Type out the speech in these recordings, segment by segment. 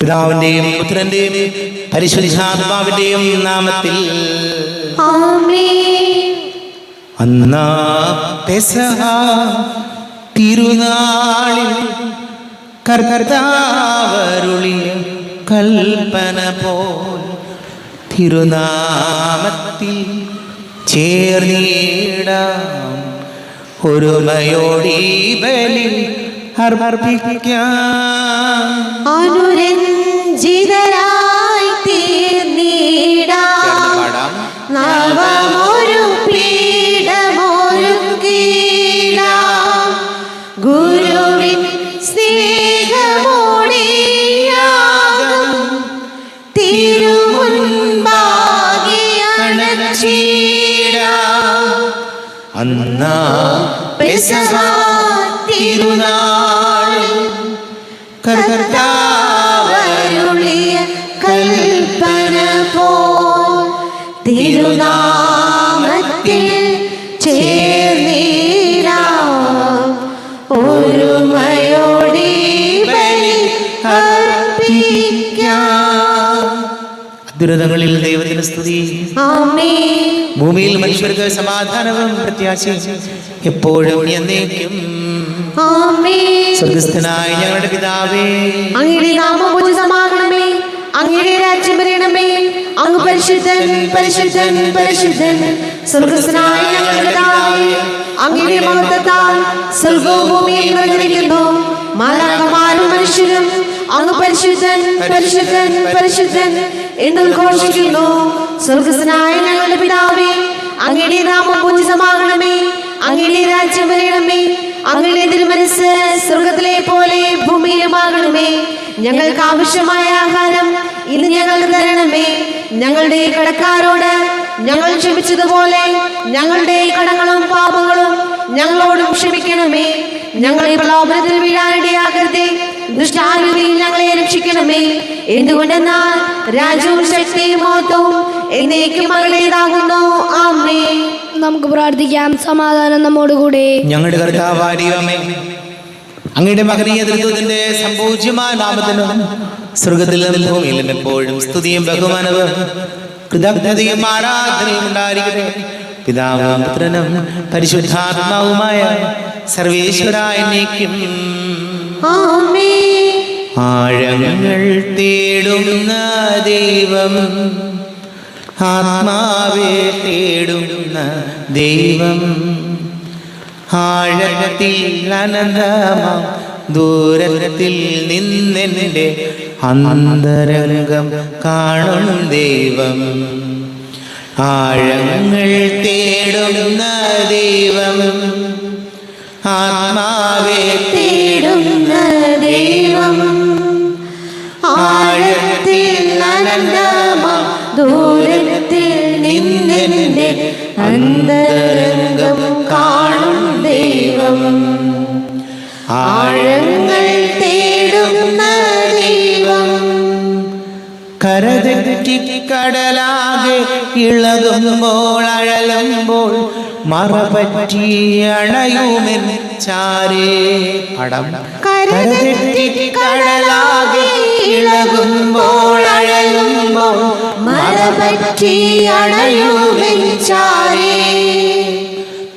പിതാവിന്റെയും പുത്രന്റെയും പരിശുദ്ധാത്മാവിന്റെയും നാമത്തിൽ ആമേൻ. അന്നാ പെസഹ തിരുനാളിൽ കർത്താവരുളിയ കൽപ്പന പോൽ തിരുനാമത്തിൽ ചേർന്നിടാം ഒരുമയോടി ബലി അർപ്പിക്കാം. അനുരഞ്ജിതരായി തീർന്നിടാം നവമൊരു പീഠമൊരുക്കിടാം ഗുരുവിൻ സ്നേഹമോടിയാകും തിരുമുൻപാകെ അണച്ചിടാം. അന്നാ പെസഹ തിരുനാളിൽ കർത്താവരുളിയ കൽപ്പന പോൽ തിരുനാമത്തിൽ ചേർന്നിടാം ഒരുമയോടെ ബലി അർപ്പിക്കാം. അത്യുന്നതങ്ങളിൽ ദൈവത്തിന് സ്തുതി. ആമേൻ. ഭൂമിയിൽ മനുഷ്യർക്ക് സമാധാനവും പ്രത്യാശയും എപ്പോഴും എന്നേക്കും. ആമേൻ. സ്വർഗ്ഗസ്ഥനായ ഞങ്ങളുടെ പിതാവേ, അങ്ങയുടെ നാമം പൂജിതമാകണമേ, അങ്ങയുടെ രാജ്യം വരണമേ, അങ്ങ് പരിശുദ്ധൻ പരിശുദ്ധൻ പരിശുദ്ധൻ. സ്വർഗ്ഗസ്ഥനായ ഞങ്ങളുടെ പിതാവേ, അങ്ങയുടെ മഹത്വത്താൽ സ്വർഗ്ഗവും ഭൂമിയും നിറഞ്ഞിരിക്കുന്നു. മാലാഖമാരും മനുഷ്യരും അങ്ങ് പരിശുദ്ധൻ പരിശുദ്ധൻ പരിശുദ്ധൻ എന്ന് ഉദ്ഘോഷിക്കുന്നു. സ്വർഗ്ഗസ്ഥനായ ഞങ്ങളുടെ പിതാവേ, അങ്ങയുടെ നാമം പൂജിതമാകണമേ, അങ്ങയുടെ രാജ്യം വരണമേ, അങ്ങയുടെ തിരുമനസ്സ് സ്വർഗത്തിലെ പോലെ ഭൂമിയിലുമാകണമേ. ഞങ്ങൾക്ക് ആവശ്യമായ ആഹാരം ഇന്ന് ഞങ്ങൾക്ക് തരണമേ. ഞങ്ങളുടെ കടക്കാരോട് ഞങ്ങൾ ക്ഷമിച്ചതുപോലെ ഞങ്ങളുടെ കടങ്ങളും പാപങ്ങളും ഞങ്ങളോടും ക്ഷമിക്കണമേ. ഞങ്ങളെ പ്രലോഭനത്തിൽ വീഴാനിടയാകരുതേ, ദുഷ്ടാരൂപിയിൽ ഞങ്ങളെ രക്ഷിക്കണമേ. എന്തുകൊണ്ടെന്നാൽ രാജ്യവും ശക്തിയും മഹത്വവും എന്നേക്കും മകളേതാകുന്നു. ആമേൻ. നമുക്ക് പ്രാർത്ഥിക്കാം. സമാധാനം നമ്മോടുകൂടെ. ഞങ്ങളുടെ കർത്താവായ ദൈവമേ, അങ്ങയുടെ മഹനീയ ദൃത്വത്തിന്റെ സംപൂജ്യമായ നാമത്തിന് സ്വർഗത്തിലും ഭൂമിയിലും എപ്പോഴും സ്തുതിയും ബഹുമാനവും കൃതജ്ഞതയും ആരാധനയും ഉണ്ടായിരിക്കട്ടെ. പിതാവും പുത്രനും പരിശുദ്ധാത്മാവുമായ സർവേശ്വരായ എന്നേക്കും. ആമേൻ. ആഴങ്ങൾ തേടുന്ന ദൈവം, ആത്മാവെ തേടുന്ന ദൈവം, ആഴത്തിൽ അനന്തമാം ദൂരത്തിൽ നിന്നെന്റെ അന്തരംഗം കാണും ദൈവം. ആഴങ്ങൾ തേടുന്ന ദൈവം, ആത്മാവെ തേടുന്ന ദൈവം, ആഴത്തിൽ അനന്തമാം ദൂരത്തിൽ നിന്നെന്റെ അന്തരംഗം കാണും ദൈവം. ആഴങ്ങൾ തേടുന്ന ദൈവം. കരതെറ്റി കടലാകെ ഇളകുമ്പോൾ അഴലുമ്പോൾ മറപറ്റി അണയുമെൻ ചാരേ. പടം കരതെറ്റി കടലാകെ ഇളകുമ്പോൾ അഴലുമ്പോൾ മറപറ്റി അണയുമെൻ ചാരേ.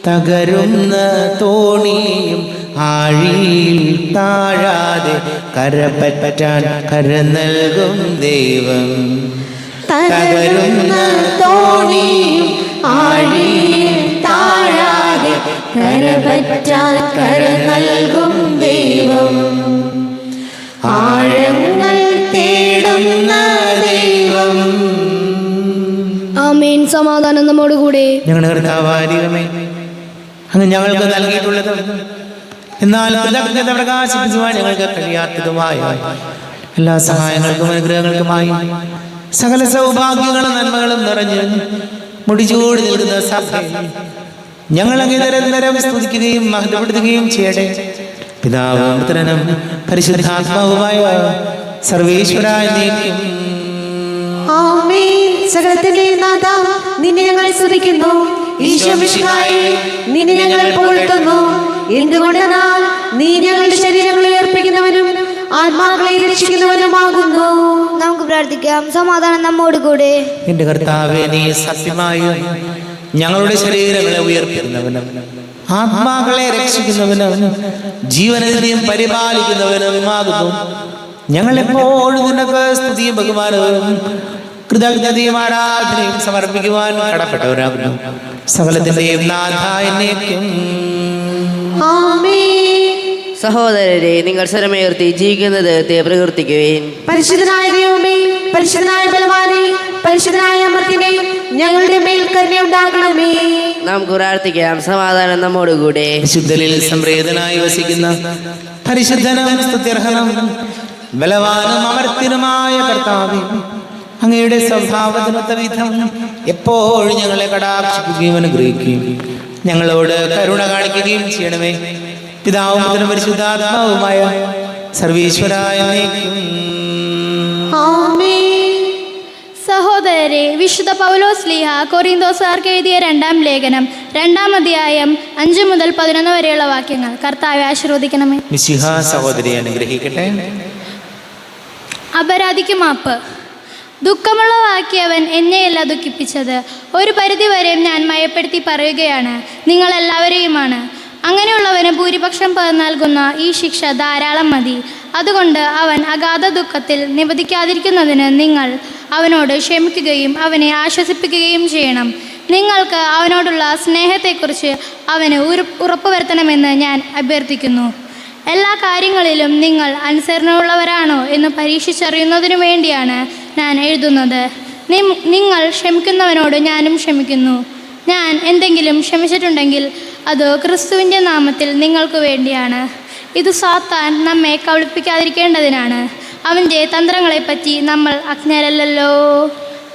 തകരുന്ന തോണിയും ആഴിയിൽ താഴാതെ കരപറ്റാൻ കര നൽകും ദൈവം. തകരുന്ന തോണിയും ആഴിയിൽ താഴാതെ കരപറ്റാൻ കര നൽകും ദൈവം. ആഴങ്ങൾ തേടുന്ന ദൈവം. ആമേൻ. സമാധാനം നമ്മോടുകൂടെ. ഞങ്ങളുടെ കർത്താവായ ദൈവമേ, അങ്ങ് ഞങ്ങൾക്ക് നൽകിയിട്ടുള്ളത് എന്നാൽ കൃതജ്ഞത പ്രകാശിപ്പിക്കുവാൻ ഞങ്ങൾക്ക് കഴിയാത്തതുമായ എല്ലാ സഹായങ്ങൾക്കും അനുഗ്രഹങ്ങൾക്കുമായി സകല സൗഭാഗ്യങ്ങളും നന്മകളും നിറഞ്ഞ് മുടിചൂടി നിൽക്കുന്ന സഭയിൽ ഞങ്ങൾ അങ്ങ് നിരന്തരം സ്തുതിക്കുകയും മഹത്വപ്പെടുത്തുകയും ചെയ്യട്ടെ. പിതാവും പുത്രനും പരിശുദ്ധാത്മാവുമായ സർവേശ്വരായ എന്നേക്കും. ആമേൻ. സകലത്തിന്റെ നാഥ, നിന്നെ ഞങ്ങൾ സ്തുതിക്കുന്നു. ഈശോ മിശിഹായേ, നിന്നെ ഞങ്ങൾ പുകഴ്ത്തുന്നു. എന്തുകൊണ്ടെന്നാൽ നീ ഞങ്ങളുടെ ശരീരങ്ങളെ അർപ്പിക്കുന്നവനും ആത്മാക്കളെ രക്ഷിക്കുന്നവനുമാകുന്നു. നമുക്ക് പ്രാർത്ഥിക്കാം. സമാധാനം നമ്മോടുകൂടെ. എന്റെ കർത്താവേ, നീ സത്യമായും ഞങ്ങളുടെ ശരീരങ്ങളെ ഉയർത്തുന്നവനും ആത്മാക്കളെ രക്ഷിക്കുന്നവനും ജീവനെയും പരിപാലിക്കുന്നവനുമാകുന്നു. ഞങ്ങൾ എപ്പോഴും നിനക്ക് സ്തുതിയും ബഹുമാനവും കൃതജ്ഞതയും ആരാധനയും സമർപ്പിക്കുവാൻ കടപ്പെട്ടവരാകുന്നു. സകലത്തിന്റെയും നാഥ എന്നേക്കും ആമേൻ. സഹോദരരെ, നിങ്ങൾ സ്വരമുയർത്തി ജീവിക്കുന്ന ദൈവത്തെ പ്രകീർത്തിക്കുവിൻ. പരിശുദ്ധനായ ദൈവമേ, പരിശുദ്ധനായ ബലവാനേ, പരിശുദ്ധനായ അമർത്തിനെ, ഞങ്ങളുടെ മേൽ കരുണയുണ്ടാകണമേ. നമുക്ക് പ്രാർത്ഥിക്കാം. സമാധാനം നമ്മോടുകൂടെ. വിശുദ്ധലിൽ സംപ്രീതനായി വസിക്കുന്ന പരിശുദ്ധനും സ്തുത്യർഹനും ബലവാനും അമർത്തിനുമായ കർത്താവേ, അങ്ങയുടെ സ്വഭാവത്തിനൊത്ത വിധം എപ്പോഴും ഞങ്ങളെ കടാക്ഷിക്കുകയും അനുഗ്രഹിക്കുകയും ഞങ്ങളോട് കരുണ കാണിക്കുകയും ചെയ്യണമേ. പിതാവും പുത്രനും പരിശുദ്ധാത്മാവുമായ സർവീശ്വരായ സഹോദരരെ, വിശുദ്ധ പൗലോസ് ശ്ലീഹ കൊരിന്തോസുകാർക്ക് എഴുതിയ 2-ാം ലേഖനം 2-ാം അധ്യായം 5 മുതൽ 11 വരെയുള്ള വാക്യങ്ങൾ കർത്താവെ ആശീർവദിക്കണമേ. മിശിഹ സഹോദരിയെ അനുഗ്രഹിക്കട്ടെ. അപരാധിക്ക് മാപ്പ്. ദുഃഖമുള്ളവാക്കിയവൻ എന്നെയല്ല ദുഃഖിപ്പിച്ചത്. ഒരു പരിധിവരെയും ഞാൻ മയപ്പെടുത്തി പറയുകയാണ്, നിങ്ങളെല്ലാവരെയുമാണ്. അങ്ങനെയുള്ളവന് ഭൂരിപക്ഷം പേർ നൽകുന്ന ഈ ശിക്ഷ ധാരാളം മതി. അതുകൊണ്ട് അവൻ അഗാധ ദുഃഖത്തിൽ നിബന്ധിക്കാതിരിക്കുന്നതിന് നിങ്ങൾ അവനോട് ക്ഷമിക്കുകയും അവനെ ആശ്വസിപ്പിക്കുകയും ചെയ്യണം. നിങ്ങൾക്ക് അവനോടുള്ള സ്നേഹത്തെക്കുറിച്ച് അവന് ഉറപ്പുവരുത്തണമെന്ന് ഞാൻ അഭ്യർത്ഥിക്കുന്നു. എല്ലാ കാര്യങ്ങളിലും നിങ്ങൾ അനുസരണമുള്ളവരാണോ എന്ന് പരീക്ഷിച്ചറിയുന്നതിനു വേണ്ടിയാണ് ഞാൻ എഴുതുന്നത്. നിങ്ങൾ ക്ഷമിക്കുന്നവനോട് ഞാനും ക്ഷമിക്കുന്നു. ഞാൻ എന്തെങ്കിലും ക്ഷമിച്ചിട്ടുണ്ടെങ്കിൽ അത് ക്രിസ്തുവിൻ്റെ നാമത്തിൽ നിങ്ങൾക്ക് വേണ്ടിയാണ്. ഇത് സാത്താൻ നമ്മെ കബളിപ്പിക്കാതിരിക്കേണ്ടതിനാണ്. അവൻ്റെ തന്ത്രങ്ങളെപ്പറ്റി നമ്മൾ അജ്ഞരല്ലല്ലോ.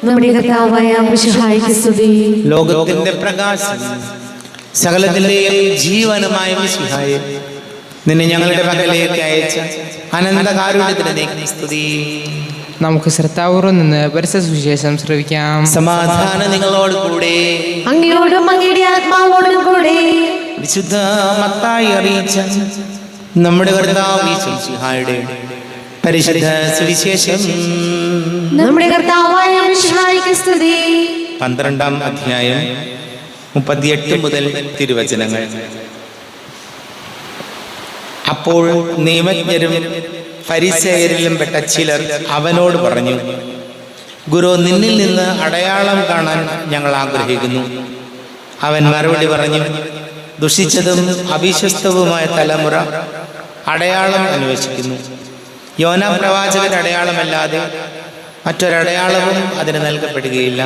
നമ്മുടെ കർത്താവായ മിശിഹായ്ക്ക് സ്തുതി. ലോകത്തിന്റെ പ്രകാശം സകലത്തിന്റെയും ജീവനുമായ മിശിഹായെ, നിന്നെ ഞങ്ങളുടെ പക്കലേക്ക് അയച്ച അനന്തകാരുണ്യത്തിന് സ്തുതി. നമുക്ക് ശ്രദ്ധാപൂർവം നിന്ന് പരിശുദ്ധ സുവിശേഷം ശ്രവിക്കാം. സമാധാനം നിങ്ങളോട് കൂടെ. അങ്ങയോടും അങ്ങയുടെ ആത്മാവോടും കൂടെ. വിശുദ്ധ മത്തായി അറിയിച്ച നമ്മുടെ കർത്താവ് മിശിഹായുടെ പരിശുദ്ധ സുവിശേഷം. നമ്മുടെ കർത്താവായ മിശിഹായ്ക്ക് സ്തുതി. 12-ാം അധ്യായം 38 മുതൽ തിരുവചനങ്ങൾ. അപ്പോൾ നിയമജ്ഞരും ഫരിസേയരിലും പെട്ട ചിലർ അവനോട് പറഞ്ഞു, ഗുരു, നിന്നിൽ നിന്ന് അടയാളം കാണാൻ ഞങ്ങൾ ആഗ്രഹിക്കുന്നു. അവൻ മറുപടി പറഞ്ഞു, ദുഷിച്ചതും അവിശ്വസ്തവുമായ തലമുറ അടയാളം അന്വേഷിക്കുന്നു. യോനാ പ്രവാചകന്റെ അടയാളമല്ലാതെ മറ്റൊരടയാളവും അതിന് നൽകപ്പെടുകയില്ല.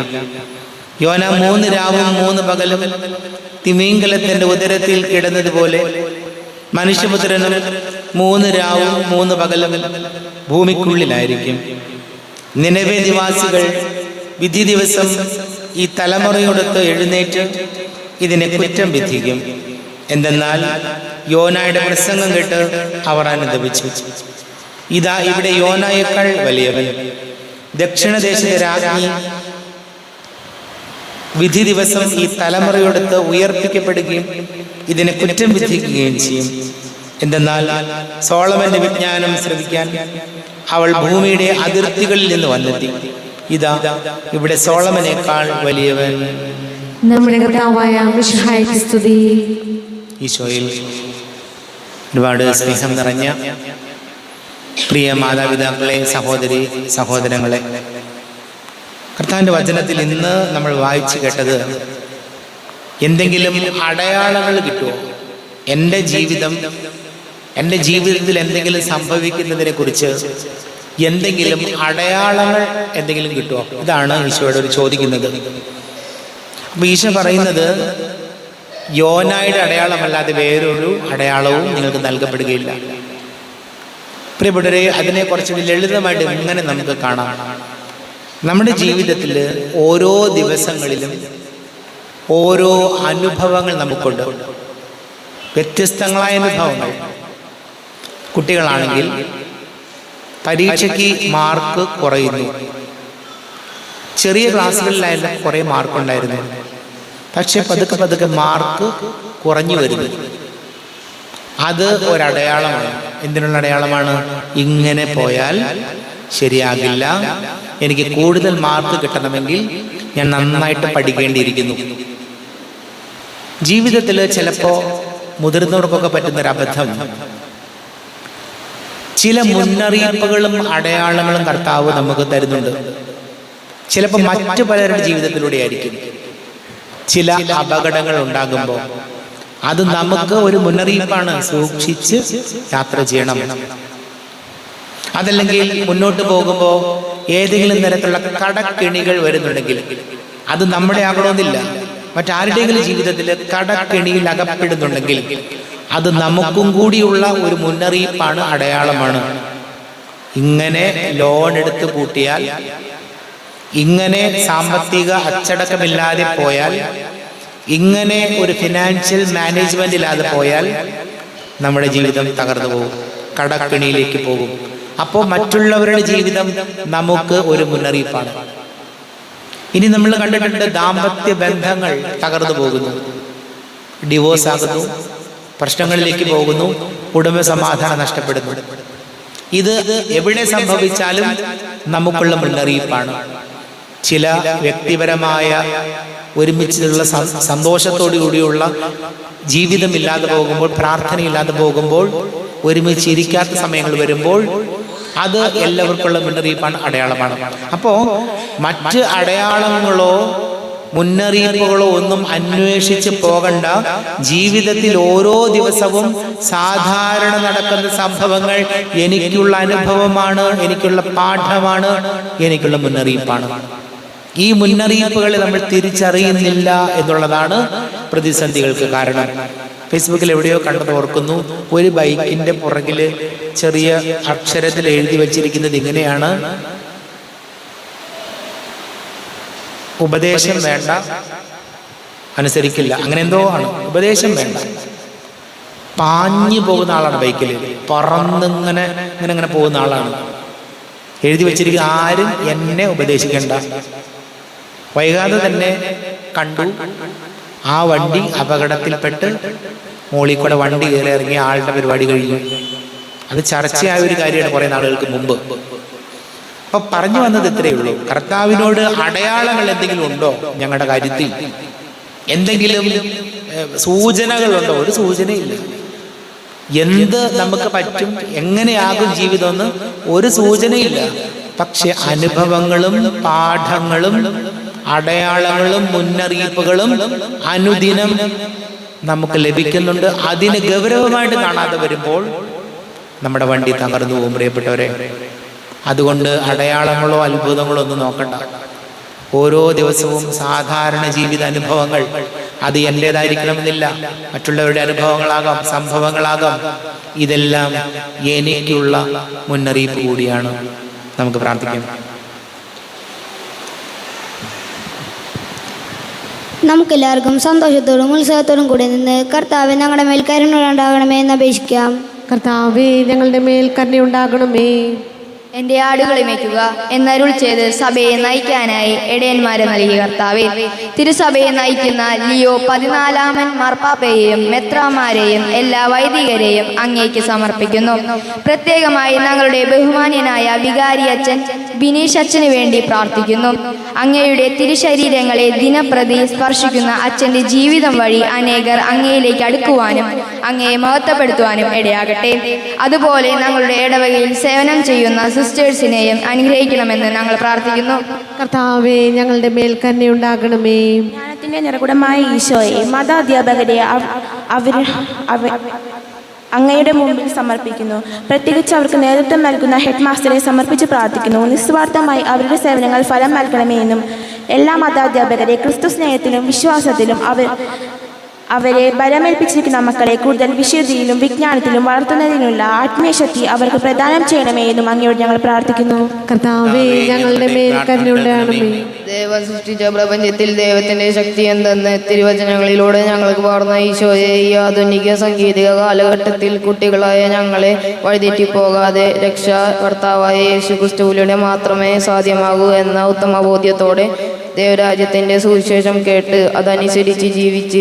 യോന 3 രാവും 3 പകലും തിമിംഗലത്തിന്റെ ഉദരത്തിൽ കിടന്നതുപോലെ മനുഷ്യപുത്രനും 3 രാവും 3 പകലും ഭൂമിക്കുള്ളിലായിരിക്കും. നിനവേ നിവാസികൾ വിധി ദിവസം ഈ തലമുറയോടൊത്ത് എഴുന്നേറ്റ് ഇതിനെ കുറ്റം വിധിക്കും. എന്തെന്നാൽ യോനായുടെ പ്രസംഗം കേട്ട് അവർ അനുദപിച്ചു. ഇതാ, ഇവിടെ യോനായേക്കാൾ വലിയവൻ ദക്ഷിണദേശത്തെ രാജ്ഞി വിധി ദിവസം ഈ തലമുറയോടൊത്ത് ഉയർപ്പിക്കപ്പെടുകയും ഇതിനെ കുറ്റം വിധിക്കുകയും ചെയ്യും. എന്തെന്നാൽ സോളമന്റെ വിജ്ഞാനം ശ്രവിക്കാൻ അവൾ ഭൂമിയുടെ അതിർത്തികളിൽ നിന്ന് വന്നെത്തി. ഇതാ, ഇവിടെ സോളമനേക്കാൾ വലിയവൻ. നമ്മുടെ കർത്താവായ മിശിഹായ്ക്ക് സ്തുതി. ഈശോയിൽ ഒരുപാട് സ്നേഹം നിറഞ്ഞ പ്രിയ മാതാപിതാക്കളെ, സഹോദരി സഹോദരങ്ങളെ, കർത്താവിൻ്റെ വചനത്തിൽ ഇന്ന് നമ്മൾ വായിച്ചു കേട്ടത്, എന്തെങ്കിലും അടയാളങ്ങൾ കിട്ടുമോ? എൻ്റെ ജീവിതത്തിൽ എന്തെങ്കിലും സംഭവിക്കുന്നതിനെ കുറിച്ച് എന്തെങ്കിലും അടയാളങ്ങൾ എന്തെങ്കിലും കിട്ടുമോ? ഇതാണ് ഈശോയോട് ഒരു ചോദിക്കുന്നത്. അപ്പോൾ ഈശോ പറയുന്നത്, യോനായുടെ അടയാളമല്ലാതെ വേറൊരു അടയാളവും നിങ്ങൾക്ക് നൽകപ്പെടുകയില്ല. പ്രിയപ്പെട്ടവരെ, അതിനെ കുറച്ചുകൂടി ലളിതമായിട്ട് ഇങ്ങനെ നമുക്ക് കാണാം. നമ്മുടെ ജീവിതത്തിൽ ഓരോ ദിവസങ്ങളിലും ഓരോ അനുഭവങ്ങൾ നമുക്കുണ്ട്, വ്യത്യസ്തങ്ങളായ അനുഭവങ്ങൾ. കുട്ടികളാണെങ്കിൽ പരീക്ഷയ്ക്ക് മാർക്ക് കുറയുന്നു. ചെറിയ ക്ലാസ്സുകളിലായാലും കുറേ മാർക്കുണ്ടായിരുന്നു, പക്ഷെ പതുക്കെ മാർക്ക് കുറഞ്ഞു വരുന്നു. അത് ഒരടയാളമാണ്. എന്തിനുള്ള അടയാളമാണ്? ഇങ്ങനെ പോയാൽ ശരിയാകില്ല, എനിക്ക് കൂടുതൽ മാർക്ക് കിട്ടണമെങ്കിൽ ഞാൻ നന്നായിട്ട് പഠിക്കേണ്ടിയിരിക്കുന്നു. ജീവിതത്തിൽ ചിലപ്പോൾ മുതിർന്നവർക്കൊക്കെ പറ്റുന്നൊരു അബദ്ധം, ചില മുന്നറിയിപ്പുകളും അടയാളങ്ങളും കർത്താവ് നമുക്ക് തരുന്നുണ്ട്. ചിലപ്പോൾ മറ്റു പലരുടെ ജീവിതത്തിലൂടെ ആയിരിക്കും. ചില അപകടങ്ങൾ ഉണ്ടാകുമ്പോൾ അത് നമുക്ക് ഒരു മുന്നറിയിപ്പാണ്, സൂക്ഷിച്ച് യാത്ര ചെയ്യണം. അതല്ലെങ്കിൽ മുന്നോട്ട് പോകുമ്പോൾ ഏതെങ്കിലും തരത്തിലുള്ള കടക്കെണികൾ വരുന്നുണ്ടെങ്കിൽ അത് നമ്മുടെ ആകണമെന്നില്ല, മറ്റാരുടെയെങ്കിലും ജീവിതത്തിൽ കടക്കെണിയിൽ അകപ്പെടുന്നുണ്ടെങ്കിൽ അത് നമുക്കും കൂടിയുള്ള ഒരു മുന്നറിയിപ്പാണ്, അടയാളമാണ്. ഇങ്ങനെ ലോൺ എടുത്ത് കൂട്ടിയാൽ, ഇങ്ങനെ സാമ്പത്തിക അച്ചടക്കമില്ലാതെ പോയാൽ, ഇങ്ങനെ ഒരു ഫിനാൻഷ്യൽ മാനേജ്മെന്റ് ഇല്ലാതെ പോയാൽ നമ്മുടെ ജീവിതം തകർന്നു പോകും, കടക്കെണിയിലേക്ക് പോകും. അപ്പോൾ മറ്റുള്ളവരുടെ ജീവിതം നമുക്ക് ഒരു മുന്നറിയിപ്പാണ്. ഇനി നമ്മൾ കണ്ടിട്ടുണ്ട്, ദാമ്പത്യ ബന്ധങ്ങൾ തകർന്നു പോകുന്നു, ഡിവോഴ്സ് ആകുന്നു, പ്രശ്നങ്ങളിലേക്ക് പോകുന്നു, കുടുംബ സമാധാനം നഷ്ടപ്പെടുന്നു. ഇത് എവിടെ സംഭവിച്ചാലും നമുക്കുള്ള മുന്നറിയിപ്പാണ്. ചില വ്യക്തിപരമായ ഒരുമിച്ചുള്ള സന്തോഷത്തോടു കൂടിയുള്ള ജീവിതമില്ലാതെ പോകുമ്പോൾ, പ്രാർത്ഥനയില്ലാതെ പോകുമ്പോൾ, ഒരുമിച്ച് ഇരിക്കാത്ത സമയങ്ങൾ വരുമ്പോൾ അത് എല്ലാവർക്കുള്ള മുന്നറിയിപ്പാണ്, അടയാളമാണ്. അപ്പോൾ മറ്റ് അടയാളങ്ങളോ മുന്നറിയിപ്പുകളോ ഒന്നും അന്വേഷിച്ച് പോകണ്ട. ജീവിതത്തിൽ ഓരോ ദിവസവും സാധാരണ നടക്കുന്ന സംഭവങ്ങൾ എനിക്കുള്ള അനുഭവമാണ്, എനിക്കുള്ള പാഠമാണ്, എനിക്കുള്ള മുന്നറിയിപ്പാണ്. ഈ മുന്നറിയിപ്പുകളെ നമ്മൾ തിരിച്ചറിയുന്നില്ല എന്നുള്ളതാണ് പ്രതിസന്ധികൾക്ക് കാരണം. ഫേസ്ബുക്കിൽ എവിടെയോ കണ്ടത് ഓർക്കുന്നു, ഒരു ബൈക്കിന്റെ പുറകില് ചെറിയ അക്ഷരത്തിൽ എഴുതി വച്ചിരിക്കുന്നത് ഇങ്ങനെയാണ്: ഉപദേശം വേണ്ട, അനുസരിക്കില്ല, അങ്ങനെ എന്തോ ആണ്. ഉപദേശം വേണ്ട, പാഞ്ഞു പോകുന്ന ആളാണ്, ബൈക്കിൽ പറന്നിങ്ങനെ ഇങ്ങനെ ഇങ്ങനെ പോകുന്ന ആളാണ്. എഴുതി വെച്ചിരിക്കുന്ന ആരും എന്നെ ഉപദേശിക്കേണ്ട. വൈകാതെ തന്നെ കണ്ടു, ആ വണ്ടി അപകടത്തിൽപ്പെട്ട് മോളിൽ കൂടെ വണ്ടി കയറി ഇറങ്ങിയ ആളുടെ പരിപാടി കഴിഞ്ഞു. അത് ചർച്ചയായ ഒരു കാര്യമാണ് കുറെ നാളുകൾക്ക് മുമ്പ്. അപ്പൊ പറഞ്ഞു വന്നത് ഇത്രയേ ഉള്ളൂ. കർത്താവിനോട് അടയാളങ്ങൾ എന്തെങ്കിലും ഉണ്ടോ ഞങ്ങളുടെ കാര്യത്തിൽ? എന്തെങ്കിലും സൂചനകളുണ്ടോ? ഒരു സൂചനയില്ല. എന്ത് നമുക്ക് പറ്റും, എങ്ങനെയാകും ജീവിതമെന്ന് ഒരു സൂചനയില്ല. പക്ഷെ അനുഭവങ്ങളും പാഠങ്ങളും അടയാളങ്ങളും മുന്നറിയിപ്പുകളും അനുദിനം നമുക്ക് ലഭിക്കുന്നുണ്ട്. അതിന് ഗൗരവമായിട്ട് കാണാതെ വരുമ്പോൾ നമ്മുടെ വണ്ടി തകർന്നു പോകും, പ്രിയപ്പെട്ടവരെ. അതുകൊണ്ട് അടയാളങ്ങളോ അത്ഭുതങ്ങളോ ഒന്നും നോക്കണ്ട. ഓരോ ദിവസവും സാധാരണ ജീവിത അനുഭവങ്ങൾ, അത് എൻ്റേതായിരിക്കണമെന്നില്ല, മറ്റുള്ളവരുടെ അനുഭവങ്ങളാകാം, സംഭവങ്ങളാകാം. ഇതെല്ലാം എനിക്കുള്ള മുന്നറിയിപ്പ് കൂടിയാണ്. നമുക്ക് പ്രാർത്ഥിക്കാം. നമുക്കെല്ലാവർക്കും സന്തോഷത്തോടും ഉത്സാഹത്തോടും കൂടി നിന്ന് കർത്താവെ ഞങ്ങളുടെ മേൽ കരുണയുണ്ടാകണമേ എന്ന് അപേക്ഷിക്കാം. കർത്താവേ, ഞങ്ങളുടെ മേൽ കരുണയുണ്ടാകണമേ. എൻ്റെ ആടുകളെ മേയ്ക്കുക എന്നരുൾ ചെയ്ത് സഭയെ നയിക്കാനായി ഇടയന്മാരെ നൽകിയ കർത്താവേ, തിരുസഭയെ നയിക്കുന്ന ലിയോ 14 മാർപ്പാപ്പയെയും മെത്രാമാരെയും എല്ലാ വൈദികരെയും അങ്ങേക്ക് സമർപ്പിക്കുന്നു. പ്രത്യേകമായി ഞങ്ങളുടെ ബഹുമാന്യനായ വികാരി അച്ഛൻ ബിനീഷ് അച്ഛന് വേണ്ടി പ്രാർത്ഥിക്കുന്നു. അങ്ങയുടെ തിരുശരീരങ്ങളെ ദിനപ്രതി സ്പർശിക്കുന്ന അച്ഛൻ്റെ ജീവിതം വഴി അനേകർ അങ്ങയിലേക്ക് അടുക്കുവാനും അങ്ങയെ മഹത്വപ്പെടുത്തുവാനും ഇടയാകട്ടെ. അതുപോലെ ഞങ്ങളുടെ ഇടവകയിൽ സേവനം ചെയ്യുന്ന സിസ്റ്റേഴ്സിനെയും അനുഗ്രഹിക്കണമെന്ന് ഞങ്ങൾ പ്രാർത്ഥിക്കുന്നു. കർത്താവേ, ഞങ്ങളുടെ മേൽ കരുണയുണ്ടാകണമേ. ജ്ഞാനത്തിന്റെ നിറകുടമായ ഈശോയെ, മതാധ്യാപകരെ അങ്ങയുടെ മുമ്പിൽ സമർപ്പിക്കുന്നു. പ്രത്യേകിച്ച് അവർക്ക് നേതൃത്വം നൽകുന്ന ഹെഡ് മാസ്റ്ററെ സമർപ്പിച്ച് പ്രാർത്ഥിക്കുന്നു. നിസ്വാർത്ഥമായി അവരുടെ സേവനങ്ങൾ ഫലം നൽകണമേ എന്നും എല്ലാ മതാധ്യാപകരെ ക്രിസ്തു സ്നേഹത്തിലും വിശ്വാസത്തിലും അവരെ ബലമേൽപ്പിച്ചിരിക്കുന്ന മക്കളെ കൂടുതൽ വിശുദ്ധിയിലും വിജ്ഞാനത്തിലും വളർത്തുന്നതിനുള്ള ആത്മീയശക്തി അവർക്ക് പ്രദാനം ചെയ്യണമേ എന്നും അങ്ങയോട് ഞങ്ങൾ പ്രാർത്ഥിക്കുന്നു. കർത്താവേ, ഞങ്ങളുടെ മേൽ കരുണയുണ്ടാകണമേ. ദൈവം സൃഷ്ടിച്ച പ്രപഞ്ചത്തിൽ ദൈവത്തിന്റെ ശക്തി എന്തെന്ന് തിരുവചനങ്ങളിലൂടെ ഞങ്ങൾക്ക് പകർന്ന ഈശോയെ, ഈ ആധുനിക സാങ്കേതിക കാലഘട്ടത്തിൽ കുട്ടികളായ ഞങ്ങളെ വഴിതെറ്റിപ്പോകാതെ രക്ഷാകർത്താവായ യേശു ക്രിസ്തുവിലൂടെ മാത്രമേ സാധ്യമാകൂ എന്ന ഉത്തമ ബോധ്യത്തോടെ ദൈവരാജ്യത്തിൻ്റെ സുവിശേഷം കേട്ട് അതനുസരിച്ച് ജീവിച്ച്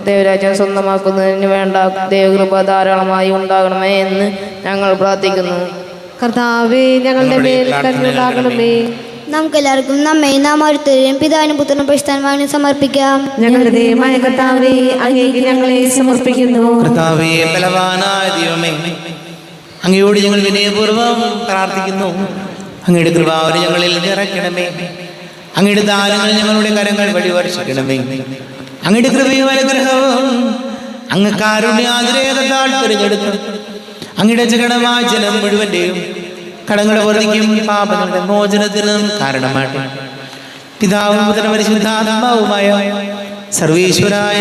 ദൈവരാജ്യം സ്വന്തമാക്കുന്നതിന് വേണ്ട ദൈവകൃപ ധാരാളമായി ഉണ്ടാകണമേ എന്ന് ഞങ്ങൾ പ്രാർത്ഥിക്കുന്നു. കർത്താവേ, ഞങ്ങളുടെ മേൽ കരുണയുണ്ടാകണമേ. നമുക്കെല്ലാവർക്കും നമ്മയും നാം ഓരോരുത്തരെയും പിതാവിനും പുത്രനും പരിശുദ്ധാത്മാവിനും സമർപ്പിക്കാം. ഞങ്ങളുടെ ദൈവമായ കർത്താവേ, അങ്ങേക്ക് ഞങ്ങളെ സമർപ്പിക്കുന്നു. കർത്താവേ, ബലവാനായ ദൈവമേ, അങ്ങയോട് ഞങ്ങൾ വിനയപൂർവ്വം പ്രാർത്ഥിക്കുന്നു. അങ്ങയുടെ കൃപാവരെ ഞങ്ങളിൽ നിറയ്ക്കണമേ. അങ്ങയുടെ ദാനങ്ങൾ ഞങ്ങളുടെ കരങ്ങൾ വഴി വർഷിക്കണമേ. അങ്ങയുടെ കൃപയും അനുഗ്രഹവും അങ്ങ് കാരുണ്യാതിരേകത്താൽ തിരഞ്ഞെടുത്തു അങ്ങയുടെ ജഗണമായ ജനം മുഴുവന്റെയും കടങ്ങളുടെ വർദ്ധിക്കും പാപങ്ങളുടെ മോചനത്തിനും കാരണമാട്ടെ. പിതാവും പുത്രനും പരിശുദ്ധാത്മാവുമായ സർവീശ്വരായ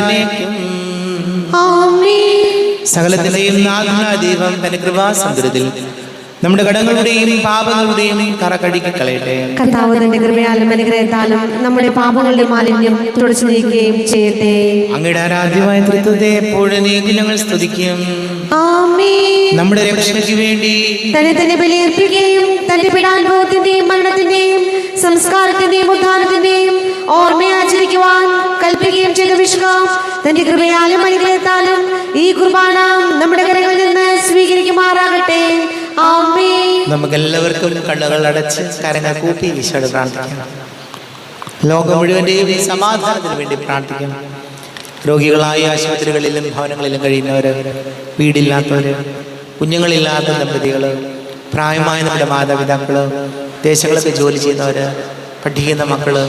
സകലത്തിന്റെയും നാഥനായ ദൈവം തന്റെ കൃപാസമുദ്രത്തിൽ നമ്മുടെ കടങ്ങളുടെയും പാപങ്ങളുടെയും കറ കഴുകി കളയട്ടെ. കർത്താവ് തന്റെ കൃപയാലും അനുഗ്രഹത്താലും നമ്മുടെ പാപങ്ങളുടെ മാലിന്യം തുടച്ചു നീക്കുകയും ചെയ്യട്ടെ. അങ്ങയുടെ ആരാധ്യമായ തൃത്വത്തെ എപ്പോഴും ഞങ്ങൾ സ്തുതിക്കും. നമ്മുടെ രക്ഷയ്ക്ക് വേണ്ടി തന്നെ ബലിയർപ്പിക്കുകയും തന്റെ പീഡാനുഭവത്തിന്റെയും മരണത്തിന്റെയും സംസ്കാരത്തിന്റെയും ഉദ്ധാനത്തിന്റെയും ഓർമ്മയാചരിക്കുവാൻ കൽപ്പിക്കുകയും ചെയ്ത വിശ്വാം തന്റെ കൃപയാലും അനുഗ്രഹത്താലും ഈ കുർബാന നമ്മുടെ കരങ്ങളിൽ നിന്ന് സ്വീകരിക്കുമാറാകട്ടെ. നമുക്കെല്ലാവർക്കും കണ്ണുകൾ അടച്ച് കരങ്ങൾ കൂപ്പി ഈശോയോട് പ്രാർത്ഥിക്കാം. ലോകം മുഴുവന്റെയും സമാധാനത്തിന് വേണ്ടി പ്രാർത്ഥിക്കാം. രോഗികളായ ആശുപത്രികളിലും ഭവനങ്ങളിലും കഴിയുന്നവര്, വീടില്ലാത്തവര്, കുഞ്ഞുങ്ങളില്ലാത്ത ദമ്പതികള്, പ്രായമായ നമ്മുടെ മാതാപിതാക്കള്, ദേശങ്ങളൊക്കെ ജോലി ചെയ്യുന്നവര്, പഠിക്കുന്ന മക്കള്,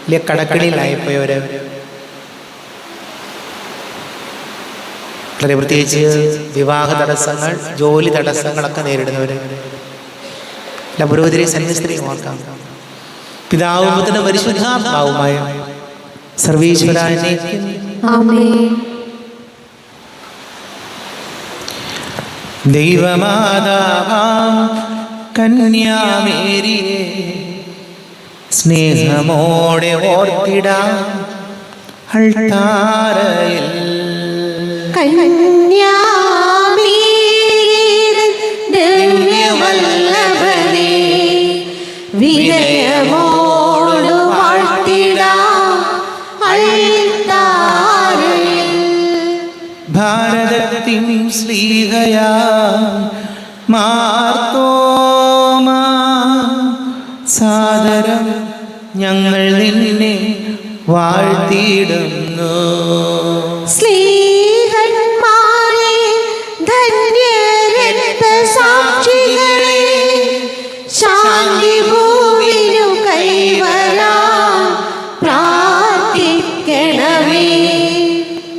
വലിയ കടക്കണിയിലായിപ്പോയവര്, വളരെ പ്രത്യേകിച്ച് വിവാഹ തടസ്സങ്ങൾ, ജോലി തടസ്സങ്ങളൊക്കെ നേരിടുന്നവര് എല്ലാം പുരോഹിതരെ സന്യസ്ത്രീയും ഓർക്കാം. പിതാവും പുത്രനും പരിശുദ്ധാത്മാവുമായ സർവീശ്വരായ ദൈവമാതാവാം കന്യാമേരിയെ സ്നേഹമോടെ ഓർത്തിടാം അൾത്താരയിൽ. വിനയമോട് വാഴ്ത്തിടാം അൾത്താരയിൽ. ഭാരതത്തിൻ ശ്ലീഹയാ മാർത്തോമാ സാദരം ഞങ്ങൾ നിന്നെ വാഴ്ത്തിയിടുന്നു. സ്ലീഹന്മാരെ, ധന്യരക്തസാക്ഷികളെ, ശാന്തി ഭൂവിനു കൈവരാൻ പ്രാർത്ഥിക്കണമേ.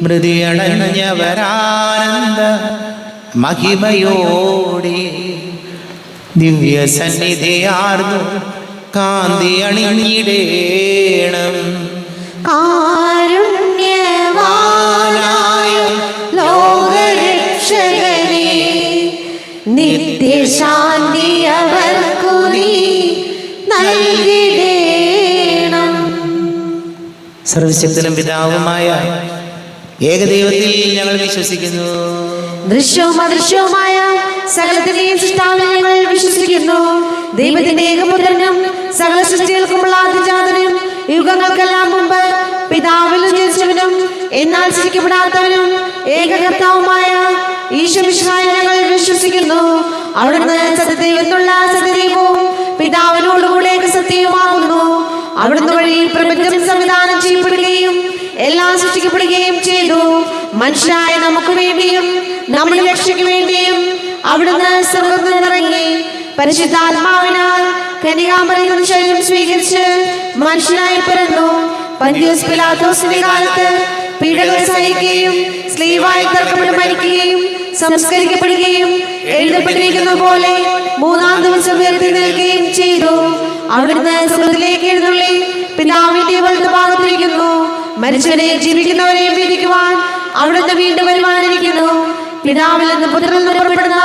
മൃതിയടഞ്ഞവരാനന്ദ മഹിമയോടെ ദിവ്യ സന്നിധിയാർന്നു കാന്തി അണിഞ്ഞിടേണം. കാരുണ്യവാനായ ലോകരക്ഷകനെ, നിത്യശാന്തി അവർക്കു നീ നൽകിടേണം. സർവശക്തനും പിതാവുമായ ഏകദൈവത്തിൽ ഞങ്ങൾ വിശ്വസിക്കുന്നു. ദൃശ്യവും അദൃശ്യവുമായ സകലത്തിന്റെയും സൃഷ്ടാവിൽ ഞങ്ങൾ വിശ്വസിക്കുന്നു. ദൈവത്തിന്റെ ഏകപുത്രനും സകല സൃഷ്ടികൾക്കുമുള്ള ആദിജാതനും യുഗങ്ങൾക്കെല്ലാം മുമ്പ് പിതാവിലും ജനിച്ചവനും എന്നാൽ സൃഷ്ടിക്കപ്പെടാത്തവനും ഏകകർത്താവുമായ ഈശോമിശിഹായിൽ ഞങ്ങൾ വിശ്വസിക്കുന്നു. അവിടുന്ന് സത്യദൈവത്തിനുള്ള സത്യദൈവവും പിതാവിനോടുകൂടെ സത്യവുമാകുന്നു. അവിടുന്ന് വഴി പ്രപഞ്ചം സംവിധാനം ചെയ്യപ്പെടുകയും എല്ലാം സൃഷ്ടിക്കപ്പെടുകയും ചെയ്തു. മനുഷ്യരായ നമുക്ക് വേണ്ടിയും നമ്മുടെ രക്ഷയ്ക്ക് വേണ്ടിയും അവിടുന്ന് സ്വർഗ്ഗത്തിൽ നിന്നിറങ്ങി പരിശുദ്ധാത്മാവിനാൽ കന്യകാമറിയത്തിൽ ശരീരം സ്വീകരിച്ച് മനുഷ്യനായി പിറന്നു. പന്തിയോസ് പിലാത്തോസിന്റെ കാലത്ത് പീഡകൾ സഹിക്കുകയും സ്ലീവായി തറക്കപ്പെട്ട് മരിക്കുകയും സംസ്കരിക്കപ്പെടുകയും എഴുതപ്പെട്ടിരിക്കുന്ന പോലെ മൂന്നാം ദിവസം ഉയർത്തെഴുന്നേൽക്കുകയും ചെയ്തു. അവിടുന്ന് സ്വർഗ്ഗത്തിലേക്ക് എഴുന്നള്ളി പിതാവിന്റെ വലതുഭാഗത്തിരിക്കുന്നു. മരിച്ചവരെ ജീവിക്കുന്നവരെയും വിധിക്കുവാൻ അവിടുന്ന് വീണ്ടും വരുവാനിരിക്കുന്നു. പിതാവിൽ നിന്ന് പുത്രനിൽ നിന്ന് പുറപ്പെടുന്ന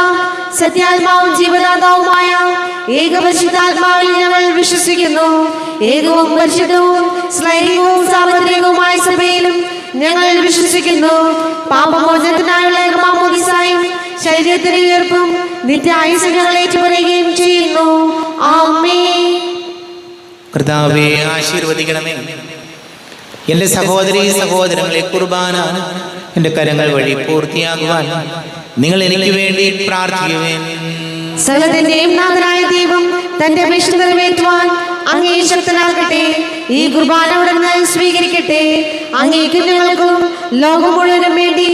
സത്യാത്മാവും ജീവദാതാവുമായ ഏകപരിശുദ്ധാത്മാവിൽ ഞങ്ങൾ വിശ്വസിക്കുന്നു. ഏകവും പരിശുദ്ധവും സ്ലൈംഗികവും സാർവത്രികവുമായ സഭയിലും ഞങ്ങൾ വിശ്വസിക്കുന്നു. പാപമോചനത്തിനായുള്ള ഏകമാമോദിസായും ശരീരത്തിന്റെ ഉയർപ്പും നിത്യായുസ്സ് ഞങ്ങൾ ഏറ്റുപറയുകയും ചെയ്യുന്നു. ആമേൻ. കർത്താവേ ആശീർവദിക്കണമേ. എൻ്റെ സഹോദരീ സഹോദരങ്ങളെ കുർബാന എൻ്റെ കരങ്ങൾ വഴി പൂർത്തിയാകുവാൻ നിങ്ങൾ എനിക്ക് വേണ്ടി പ്രാർത്ഥിക്കുവേൻ. സകലത്തിന്റെയും നാഥനായ ദൈവം തന്റെ അപേക്ഷ നിറവേറ്റുവാൻ അങ്ങേ ശക്തനാകട്ടെ. ഈ കുർബാന ഉടനെ സ്വീകരിക്കട്ടെ. അങ്ങേക്കും ഞങ്ങൾക്കും ലോകം മുഴുവനും വേണ്ടി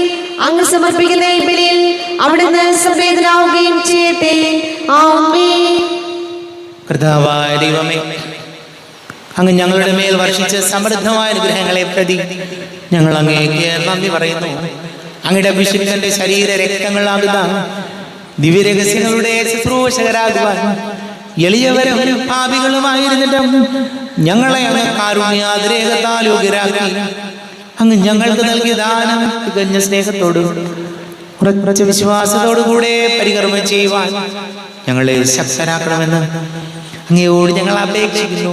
അങ്ങ് സമർപ്പിക്കുന്ന ഈ ബലിയിൽ അവിടുന്ന് സംവേദനാവുകയും ചെയ്യട്ടെ. ആമേൻ. കർത്താവായ ദൈവമേ, അങ്ങ് ഞങ്ങളുടെ മേൽ വർഷിച്ച സമൃദ്ധമായ അനുഗ്രഹങ്ങളെ പ്രതി ഞങ്ങൾ അങ്ങേക്ക് നന്ദി പറയുന്നു. അങ്ങയുടെ അഭിഷിക്തന്റെ ശരീര രക്തങ്ങളാകുക ദിവ്യരഹസ്യങ്ങളുടെ ശുശ്രൂഷകരാകുവാൻ എളിയവരും പാപികളുമായിരുന്നിട്ടും ഞങ്ങളെ അങ്ങ് കാരുണ്യാതിരേകത്താൽ യോഗ്യരാക്കി അങ്ങ് ഞങ്ങൾക്ക് നൽകിയ ദാനം തികഞ്ഞ സ്നേഹത്തോടും ഉറച്ച വിശ്വാസത്തോടുകൂടെ പരികർമ്മം ചെയ്യുവാൻ ഞങ്ങളെ ശക്തരാക്കണമെന്ന് അങ്ങയോട് ഞങ്ങൾ അപേക്ഷിക്കുന്നു.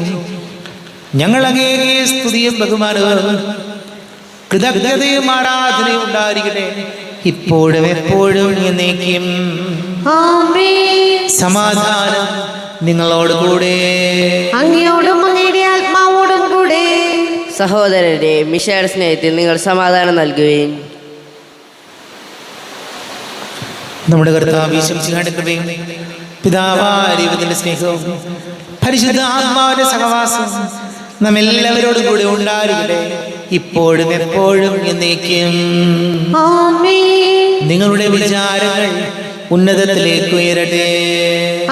ഞങ്ങൾ അങ്ങേ സ്തുതിയും ബഹുമാനവും കൃതജ്ഞതയും ആരാധനയും ഉണ്ടായിരിക്കട്ടെ, ഇപ്പോഴും എപ്പോഴും എന്നേക്കും. സമാധാനം നിങ്ങളോട് കൂടെ, അങ്ങയോടും അങ്ങയുടെ ആത്മാവോടും കൂടെ. സഹോദരരെ, മിശിഹായുടെ സ്നേഹത്തിൽ നിങ്ങൾ സമാധാനം നൽകുകയും നമ്മുടെ കർത്താവ് യേശുമിശിഹായുടെ കൃപയും പിതാവായ ദൈവത്തിന്റെ സ്നേഹവും പരിശുദ്ധ ആത്മാവിന്റെ സഹവാസം നമ്മെല്ലാവരോടും കൂടെ ഉണ്ടായിരിക്കട്ടെ, ഇപ്പോഴും എപ്പോഴും എന്നേക്കും. നിങ്ങളുടെ വിചാരങ്ങൾ ഉന്നതത്തിലേക്ക് ഉയരട്ടെ.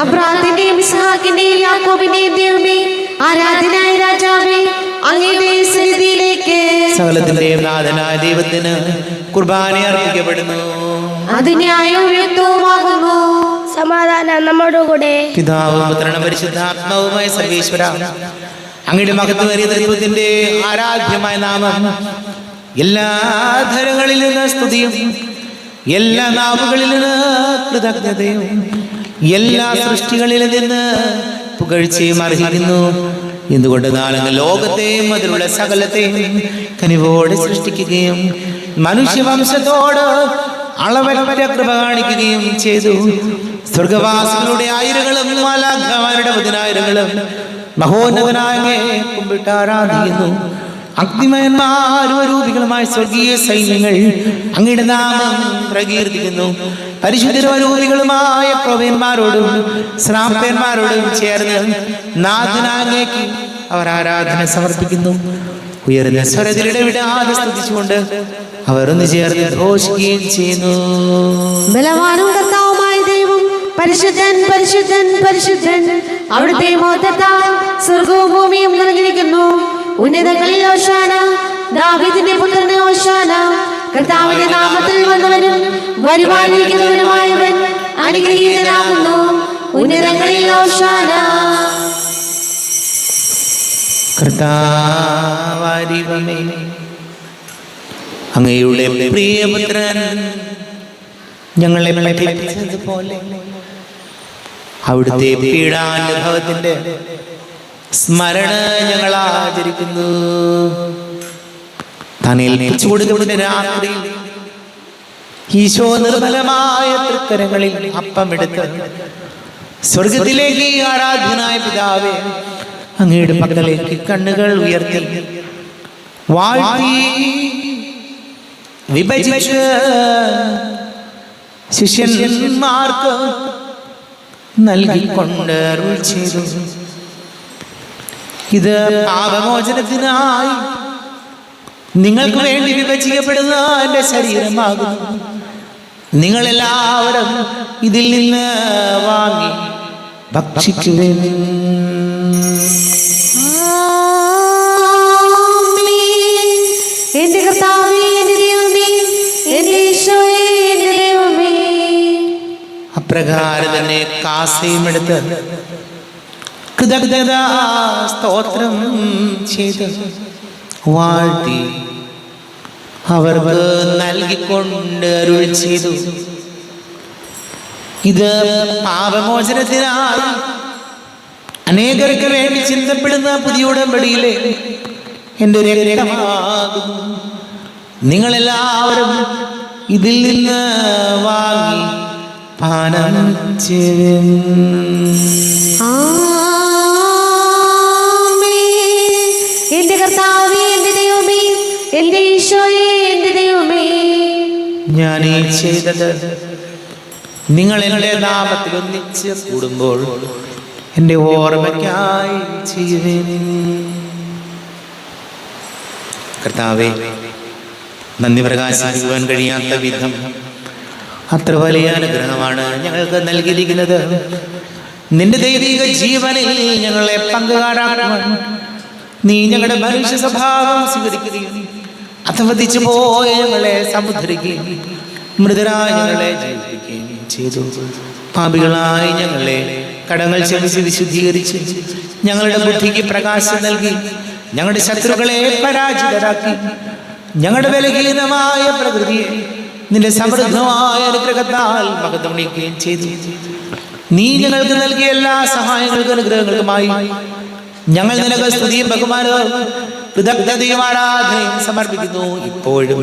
അബ്രാഹാമിന്റെയും ഇസ്ഹാക്കിന്റെയും യാക്കോബിന്റെയും ദൈവമേ, ആരാധനായ രാജാവേ, അങ്ങയുടെ സന്നിധിയിലേക്ക് സകലത്തിന്റെയും നാഥനായ ദൈവത്തിന് കുർബാന അർപ്പിക്കപ്പെടുന്നു. അത് ന്യായവും യുക്തവുമാകുന്നു. സമാധാനം നമ്മുടെ കൂടെ. പിതാവും പുത്രനും പരിശുദ്ധാത്മാവുമായ സർവേശ്വര, അങ്ങയുടെ മഹത്വമേറിയ ദൈവത്തിന്റെ ആരാധ്യമായ നാമം എല്ലാ ധരങ്ങളിൽ നിന്ന് സ്തുതിയും എല്ലാ നാവുകളിൽ നിന്ന് കൃതജ്ഞതയും എല്ലാ സൃഷ്ടികളിൽ നിന്ന് പുകഴ്ചയും അർഹിക്കുന്നു. എന്തുകൊണ്ട് നാളെ ലോകത്തെയും അതിലുള്ള സകലത്തെയും കനിവോടെ സൃഷ്ടിക്കുകയും മനുഷ്യവംശത്തോട് അളവറ്റ കൃപ കാണിക്കുകയും ചെയ്തു. സ്വർഗവാസികളുടെ ആയിരങ്ങളും മാലാഖമാരുടെ പതിനായിരങ്ങളും മഹോന്നതനായ കുമ്പിട്ട് ആരാധിക്കുന്നു. അഗ്നിമയന്മാരൂപികളുമായ സ്വർഗീയ സൈന്യങ്ങൾ അങ്ങയുടെ നാമം പ്രകീർത്തിക്കുന്നു. പരിശുദ്ധരൂപികളുമായ പ്രവീന്മാരോടും ശ്രാപ്പന്മാരോടും ചേർന്ന് നാഥനാങ്ങേക്ക് അവർ ആരാധന സമർപ്പിക്കുന്നു. ഉയർന്ന സ്വരത്തിൽ ഇടവിടാതെ സ്തുതിച്ചുകൊണ്ട് അവർ ഒന്ന് ചേർന്ന് ഘോഷിക്കുകയും ചെയ്യുന്നു. ബലവാനും കർത്താവുമായ ദൈവം പരിശുദ്ധൻ പരിശുദ്ധൻ പരിശുദ്ധൻ. അവിടുത്തെ മഹത്വത്താൽ സ്വർഗവും ഭൂമിയും നിറഞ്ഞിരിക്കുന്നു. ഉന്നതങ്ങളിൽ ഹോശാന, ദാവീദിന്റെ പുത്രന് ഹോശാന. കർത്താവിന്റെ നാമത്തിൽ വന്നവനും വരുവാനിരിക്കുന്നവനുമായവൻ അനുഗ്രഹീതനാകുന്നു. ഉന്നതങ്ങളിൽ ഹോശാന. കർത്താവേ, അങ്ങയുടെ പ്രിയപുത്രൻ ഞങ്ങളെ പഠിപ്പിച്ചതുപോലെ അവിടുത്തെ പീഡാനുഭവത്തിന്റെ സ്മരണ ഞങ്ങൾ ആചരിക്കുന്നു. താൻ ഏൽപ്പിച്ചു കൊടുത്തതിന്റെ രാത്രി ഈശോ നിർമ്മലമായ തൃക്കരങ്ങളിൽ അപ്പമെടുത്ത് സ്വർഗത്തിലേക്ക് ആരാധ്യനായ പിതാവേ അങ്ങയുടെ പക്കലേക്ക് കണ്ണുകൾ ഉയർത്തി വാഴ്ത്തി വിഭജിച്ച് ശിഷ്യന്മാർക്ക് നൽകിക്കൊണ്ട് അരുൾ ചെയ്തു, ഇത് പാപമോചനത്തിനായി നിങ്ങൾക്ക് വേണ്ടി വിഭജിക്കപ്പെടുന്ന എന്റെ ശരീരമാകുന്നു. നിങ്ങളെല്ലാവരും ഇതിൽ നിന്ന് വാങ്ങി ഭക്ഷിക്കുവിൻ. എന്റെ കർത്താവേ, എന്റെ ദൈവമേ, എന്റെ ഈശോയേ, എന്റെ ദൈവമേ. അപ്രകാരം തന്നെ കാസയും എടുത്ത് കൃതജ്ഞത സ്തോത്രം ചെയ്ത് വാഴ്ത്തി അവർക്ക് നൽകിക്കൊണ്ട് അരുൾ ചെയ്തു, ഇത് പാപമോചനത്തിനായി അനേകർക്ക് വേണ്ടി ചിന്തപ്പെടുന്ന പുതിയ ഉടമ്പടിയിലെ എൻ്റെ രക്തമാകുന്നു. നിങ്ങളെല്ലാവരും ഇതിൽ നിന്ന് വാങ്ങി പാനം ചെയ്യുവിൻ. ആമേൻ. ഞാൻ ഈ ചെയ്തത് നിങ്ങൾ എൻ്റെ നാമത്തിൽ ഒന്നിച്ച് കൂടുമ്പോൾ എൻ്റെ ഓർമ്മയ്ക്കായി ചെയ്യുവേൻ. കർത്താവേ, നന്ദി പ്രകാശിക്കുവാൻ കഴിയാത്ത വിധം അത്ര വലിയ അനുഗ്രഹമാണ് ഞങ്ങൾക്ക് നൽകിയിരിക്കുന്നത്. നിന്റെ ദൈവിക ജീവനിൽ ഞങ്ങളെ പങ്കുകാരാക്കുവാൻ നീ ഞങ്ങളുടെ മനുഷ്യ സ്വഭാവം സ്വീകരിക്കുകയും അധപതിച്ചു പോയ ഞങ്ങളെ സമുദ്രിക്കുകയും മൃതരായ ഞങ്ങളെ ജീവിപ്പിക്കുകയും ചെയ്തു. പാപികളായി ഞങ്ങളെ കടങ്ങൾ ക്ഷമിച്ച് വിശുദ്ധീകരിച്ച് ഞങ്ങളുടെ ബുദ്ധിക്ക് പ്രകാശം നൽകി ഞങ്ങളുടെ ശത്രുക്കളെ പരാജിതരാക്കി ഞങ്ങളുടെ ബലഹീനമായ പ്രകൃതിയെ നിന്റെ സമൃദ്ധമായ അനുഗ്രഹത്താൽ മഹത്വമണിക്കുകയും ചെയ്തു. നീ ഞങ്ങൾക്ക് നൽകിയ എല്ലാ സഹായങ്ങൾക്കും അനുഗ്രഹങ്ങൾക്കുമായി ഞങ്ങൾ നിനക്ക് സ്തുതിയും ബഹുമാനവും കൃതജ്ഞതയും ആരാധനയും സമർപ്പിക്കുന്നു, ഇപ്പോഴും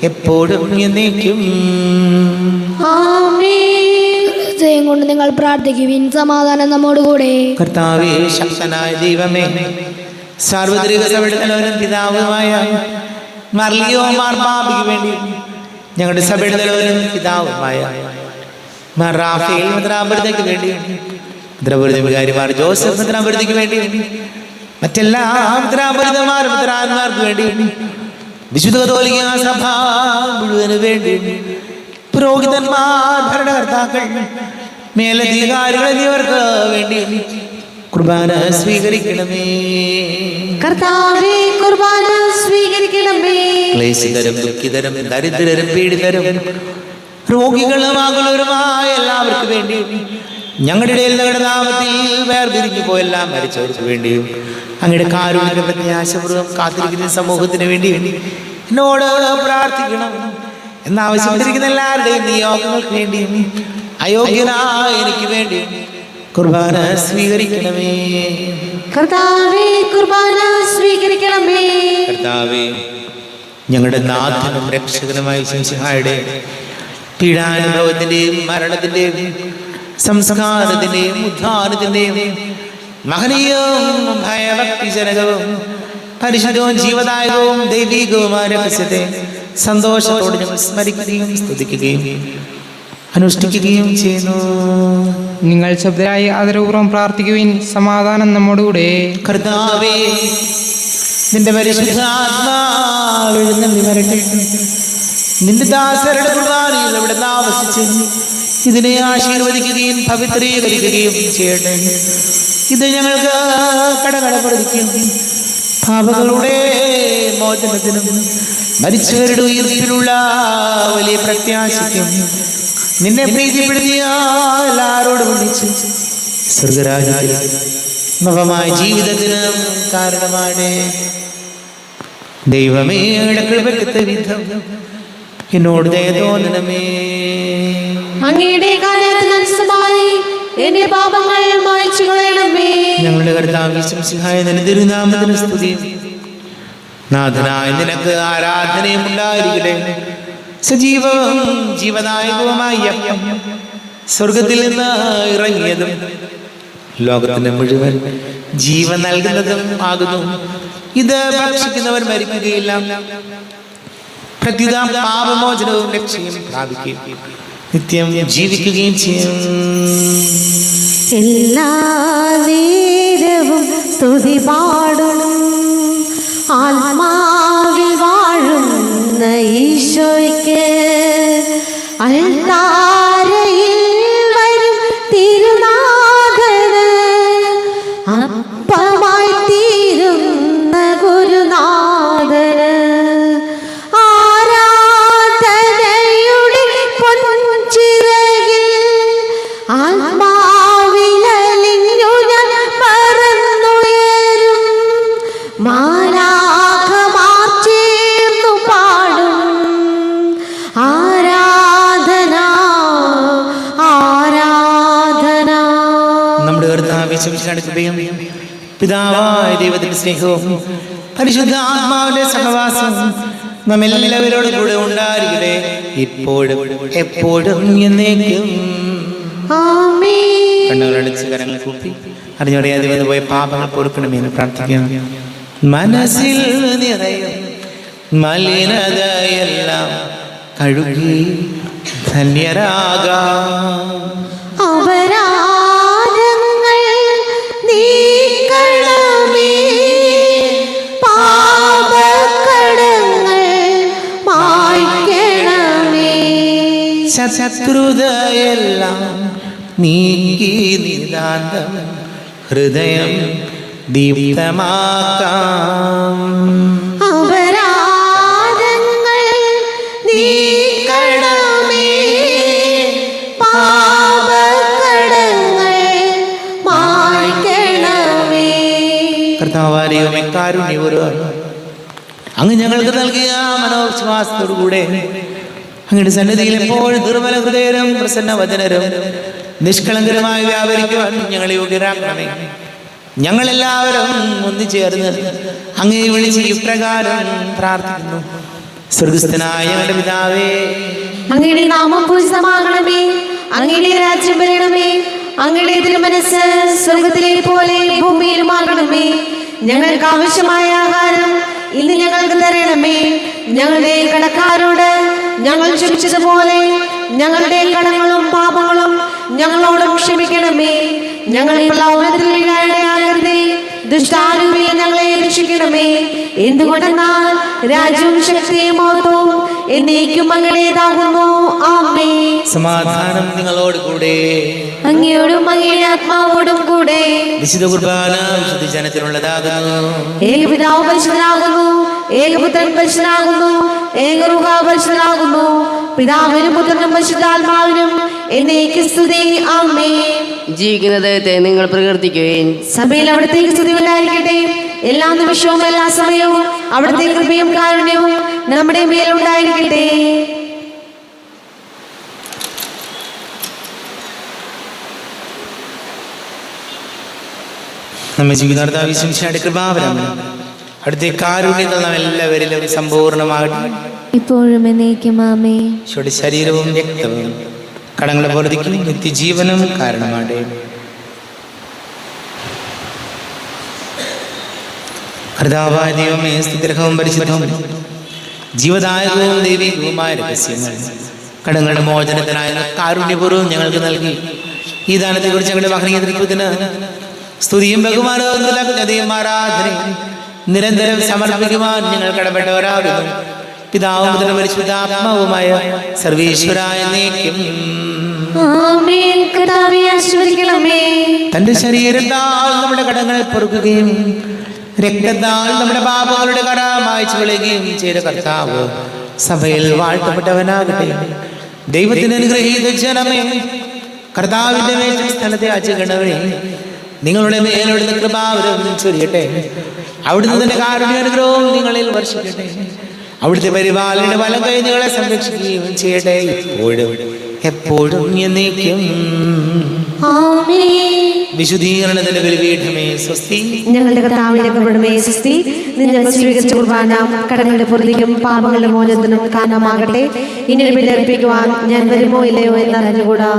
എപ്പോഴും എന്നേക്കും. ഹൃദയം കൊണ്ട് നിങ്ങൾ പ്രാർത്ഥിക്കുവിൻ. സമാധാനം നമ്മോടുകൂടെ. കർത്താവേ, ശക്തനായ ദൈവമേ, സാർവത്രിക സഭയുടെ തലവനും പിതാവുമായ മർലിയോ മാർപ്പാപ്പയ്ക്ക് വേണ്ടി ഞങ്ങളുടെ സഭയുടെ തലവനും പിതാവുമായ റാഫേൽ മെത്രാപൊലീത്തയ്ക്ക് വേണ്ടി, മെത്രാപൊലീത്തമാർ ജോസഫ് മെത്രാപൊലീത്തയ്ക്ക് വേണ്ടി, മറ്റെല്ലാ മെത്രാപൊലീത്തമാരും മെത്രാന്മാർക്ക് വേണ്ടി, വിശുദ്ധ കത്തോലിക്ക സഭ മുഴുവന് വേണ്ടി, പുരോഹിതന്മാർ, ഭരണകർത്താക്കൾ, മേലധികാരികൾ എന്നിവർക്ക് വേണ്ടി കുർബാന സ്വീകരിക്കണമേ. കർത്താവേ, കുർബാന സ്വീകരിക്കണമേ. ക്ലേശിതരും ദുഃഖിതരും ദരിദ്രരും പീഡിതരും രോഗികളും ആകുലരുമായ എല്ലാവർക്കും വേണ്ടി, ഞങ്ങളുടെ ഇടയിൽ ഞങ്ങളുടെ നാമത്തിൽ വേർപിരിഞ്ഞു പോയെല്ലാം മരിച്ചവർക്ക് വേണ്ടിയും അങ്ങയുടെ കാരുണ്യ പ്രത്യാശപൂർവ്വം കാത്തിരിക്കുന്ന സമൂഹത്തിന് വേണ്ടി എന്നോട് പ്രാർത്ഥിക്കണം എന്നാവശ്യപ്പെട്ടിരിക്കുന്ന എല്ലാവരുടെയും നിയോഗങ്ങൾക്ക് വേണ്ടിയും അയോഗ്യനായ എനിക്ക് വേണ്ടി കുർബാന സ്വീകരിക്കണമേ. കർത്താവേ, കുർബാന സ്വീകരിക്കണമേ. കർത്താവേ, ഞങ്ങളുടെ നാഥനും രക്ഷകനുമായ ശംസിഹായുടെ പീഡാനുഭവത്തിന്റെയും മരണത്തിന്റെയും സംസ്കാരത്തിന്റെയും ഉദ്ധാനത്തിന്റെയും മഹനീയവും ഭയഭക്തിജനകവും പരിശുദ്ധവും ജീവദായകവും ദൈവികവുമായ രഹസ്യത്തെ സന്തോഷത്തോടെ ഞങ്ങൾ സ്മരിക്കുകയും സ്തുതിക്കുകയും അനുഷ്ഠിക്കുകയും ചെയ്യുന്നു. നിങ്ങൾ ശബ്ദരായി ആദരപൂർവ്വം പ്രാർത്ഥിക്കുവിൻ. സമാധാനം നമ്മോടുകൂടെ. കർത്താവേ, നിന്റെ പരിശുദ്ധാത്മാവ് എഴുന്നള്ളി വരട്ടെ. നിന്റെ ദാസരുടെ കുർബാനയിൽ ഇവിടെ താമസിച്ച് ഇതിനെ ആശീർവദിക്കുകയും പവിത്രീകരിക്കുകയും ചെയ്യട്ടെ. ഇത് ഞങ്ങൾക്ക് കടകടപ്പെടുകയും പാപങ്ങളുടെ മോചനത്തിനും മരിച്ചവരുടെ ഉയർപ്പിലുള്ള വലിയ പ്രത്യാശയ്ക്കും നിന്നെ പ്രീതിപ്പെടുത്തിയ എല്ലാവരോടും ഒന്നിച്ച് സ്വർഗരാജ്യത്തിൽ നവമായ ജീവിതത്തിന് കാരണമാണ്. ദൈവമേ, കൃപയ്ക്ക് വിധം എന്നോട് ദയ തോന്നണമേ. അങ്ങയുടെ കാലത്തിനനുസൃതമായി എന്റെ പാപങ്ങൾ മായ്ച്ചു കളയണമേ. ഞങ്ങളുടെ കർത്താവ് ശംസിഹായ നിന്റെ തിരുനാമത്തിന് സ്തുതിയും നാഥനായ നിനക്ക് ആരാധനയും ഉണ്ടായിരിക്കട്ടെ. സജീവവും ജീവദായകവുമായ അപ്പം സ്വർഗത്തിൽ നിന്ന് ഇറങ്ങിയതും ലോകത്തിന് മുഴുവൻ ജീവൻ നൽകുന്നതും ആകുന്നു. ഇത് ഭക്ഷിക്കുന്നവർ മരിക്കുകയില്ല, പ്രത്യുത പാപമോചനവും രക്ഷയും പ്രാപിക്കുകയും നിത്യം ജീവിക്കുകയും ചെയ്യും. എല്ലാ നേരവും സ്തുതി പാടണം ആത്മാവിൽ വാഴുന്ന ഈശോയ്ക്ക്. അൽത്താരയിൽ വരും തിരുനാഥന് അപ്പമായി തീരുന്ന ഗുരുനാഥന് ആരാധനയുടെ പൊൻചിറകിൽ ആത്മാവിലലിഞ്ഞു ഞാൻ പറന്നുയരും. മാലാഖമാർ ചേർന്നു പാടും ആരാധന ആരാധന. നമ്മുടെ കർത്താവേ ശംസിഹായുടെ കൃപയും പിതാവായ ദൈവത്തിന്റെ സ്നേഹവും പരിശുദ്ധ ആത്മാവിന്റെ സഹവാസവും നമ്മെല്ലാവരോടും കൂടെ ഉണ്ടായിരിക്കട്ടെ, ഇപ്പോഴും എപ്പോഴും എന്നേക്കും. ആമേൻ. കണ്ണുകളടച്ച് കരങ്ങൾ കൂപ്പി അറിഞ്ഞറിയാതെ വന്നു പോയ പാപങ്ങൾ പൊറുക്കണമെന്ന് പ്രാർത്ഥിക്കണം. മനസ്സിൽ നിറയും മലിനതയെല്ലാം കഴുകി ധന്യരാകാം. അപരാധങ്ങൾ നീക്കണമേ, പാപക്കടങ്ങൾ മായ്ക്കണമേ. ശത്രുതയെല്ലാം നീക്കി നിതാന്തം ഹൃദയം ദീപ്തമാക്കാം. അപരാധങ്ങൾ നീക്കണമേ, പാപക്കടങ്ങൾ മായ്ക്കണമേ. കർത്താവാരെയും കാരുണ്യപൂർവ്വം അങ്ങ് ഞങ്ങൾക്ക് നൽകിയ മനോവിശ്വാസത്തോടുകൂടെ അങ്ങയുടെ സന്നിധിയിൽ എപ്പോഴും ദുർബല ഹൃദയരും പ്രസന്നവചനരും നിഷ്കളങ്കരമായി വ്യാപരിക്കുവാൻ ഞങ്ങളെ യോഗ്യരാക്കണമേ. ഞങ്ങളെല്ലാവരും ഒന്നുചേർന്ന് അങ്ങേ വിളിച്ച് ഇപ്രകാരം പ്രാർത്ഥിക്കുന്നു. സ്വർഗസ്ഥനായ ഞങ്ങളുടെ പിതാവേ, അങ്ങയുടെ നാമം പൂജിതമാകണമേ, അങ്ങയുടെ രാജ്യം വരണമേ, അങ്ങയുടെ തിരുമനസ്സ് സ്വർഗത്തിലെ പോലെ ഭൂമിയിലുമാകണമേ. ഞങ്ങൾക്ക് ആവശ്യമായ ആഹാരം ഇന്ന് ഞങ്ങൾക്ക് തരണമേ. ഞങ്ങളുടെ കടക്കാരോട് ഞങ്ങൾ ക്ഷമിച്ചതുപോലെ ഞങ്ങളുടെ കടങ്ങളും പാപങ്ങളും ഞങ്ങളോടും ക്ഷമിക്കണമേ. ഞങ്ങളെ പ്രലോഭനത്തിൽ വീഴാനിടയാകരുതേ, ദുഷ്ടാരൂപിയിൽ ഞങ്ങളെ രക്ഷിക്കണമേ. എന്തുകൊണ്ടെന്നാൽ രാജ്യവും ശക്തിയും മഹത്വവും എന്നേക്കും അങ്ങയുടേതാകുന്നു. ആമേൻ. സമാധാനം നിങ്ങളോട് കൂടെ. അങ്ങയോടും അങ്ങയുടെ ആത്മാവോടും കൂടെ. വിശുദ്ധ കുർബാന വിശുദ്ധ ജനത്തിനുള്ളതാകുന്നു. ഏകപിതാവ് പരിശുദ്ധനാകുന്നു, ഏകപുത്രൻ പരിശുദ്ധനാകുന്നു, ഏകറുഹ പരിശുദ്ധനാകുന്നു. പിതാവിനും പുത്രനും പരിശുദ്ധാത്മാവിനും എന്നേക്ക് സ്തുതി. ആമേൻ. ജീവിക്കുന്ന ദൈവത്തെ നിങ്ങൾ പ്രകീർത്തിക്കുകയും സഭയിൽ അവിടത്തേക്ക് സ്തുതി ഉണ്ടായിരിക്കട്ടെ. എല്ലാ നിമിഷവും എല്ലാ സമയവും അവിടുത്തെ കൃപയും കാരുണ്യവും നമ്മുടെ മേലുണ്ടായിരിക്കട്ടെ. നമ്മെ ജീവിതാർത്ഥാവിശംശയുടെ കൃപാവരം അവിടുത്തെ കാരുണ്യത്തിൽ നാം എല്ലാവരിലും സമ്പൂർണ്ണമാകട്ടെ. ഇപ്പോഴും എന്നേക്കും ആമേൻ. ഈശോയുടെ ശരീരവും രക്തവും കടങ്ങളെ പൊറുതിക്കും നിത്യജീവനും കാരണമാകട്ടെ. കർത്താവായ ദൈവമേ, സ്തുതിർഹവും പരിശുദ്ധവും ജീവദായകവും ദൈവികവുമായ രഹസ്യങ്ങൾ കടങ്ങളുടെ മോചനത്തിനായ കാരുണ്യപൂർവ്വം ഞങ്ങൾക്ക് നൽകി. ഈ ദാനത്തെക്കുറിച്ച് ഞങ്ങളുടെ മഹനീയത്വത്തിന് സ്തുതിയും ബഹുമാനവും കൃതജ്ഞതയും ആരാധനയും നിരന്തരം സമർപ്പിക്കുവാൻ ഞങ്ങൾ കടപ്പെട്ടവരാകുന്നു. പിതാവും പുത്രനും പരിശുദ്ധാത്മാവുമായ സർവീശ്വരായ എന്നേക്കും ആമേൻ. കർത്താവേ, ആശീർവദിക്കണമേ. തന്റെ ശരീരത്താൽ നമ്മുടെ കടങ്ങൾ പൊറുക്കുകയും രക്തത്താൽ നമ്മുടെ പാപങ്ങളുടെ കറ മായ്ച്ചു കളയുകയും ചെയ്ത കർത്താവ് സഭയിൽ വാഴ്ത്തപ്പെട്ടവനാകട്ടെ. ദൈവത്തിന് അനുഗ്രഹീത ജനമേ, കർത്താവിന്റെ മേൽ സ്ഥലത്തെ അച്ചുകണവേ, നിങ്ങളുടെ മേലുള്ള കൃപാവരം ചൊരിയട്ടെ. അവിടുന്ന് തന്റെ കാരുണ്യാനുഗ്രഹവും നിങ്ങളിൽ വർഷിക്കട്ടെ. അവിടുത്തെ പരിപാലന വലം കൈ നിങ്ങളെ സംരക്ഷിക്കുകയും ചെയ്യട്ടെ, ഇപ്പോഴും എപ്പോഴും എന്നേക്കും. വിശുദ്ധീകരണത്തിന്റെ ബലിപീഠമേ സ്വസ്തി. ഞങ്ങളുടെ കർത്താവിന്റെ കൃപയുടെ സ്വസ്തി. നിങ്ങൾ സ്വീകരിച്ച കുർബാന കടങ്ങളുടെ പൊറുതിക്കും പാപങ്ങളുടെ മോചനത്തിനും കാരണമാകട്ടെ. ഇനി ബലി അർപ്പിക്കുവാൻ ഞാൻ വരുമോ ഇല്ലയോ എന്നറിഞ്ഞുകൂടാ.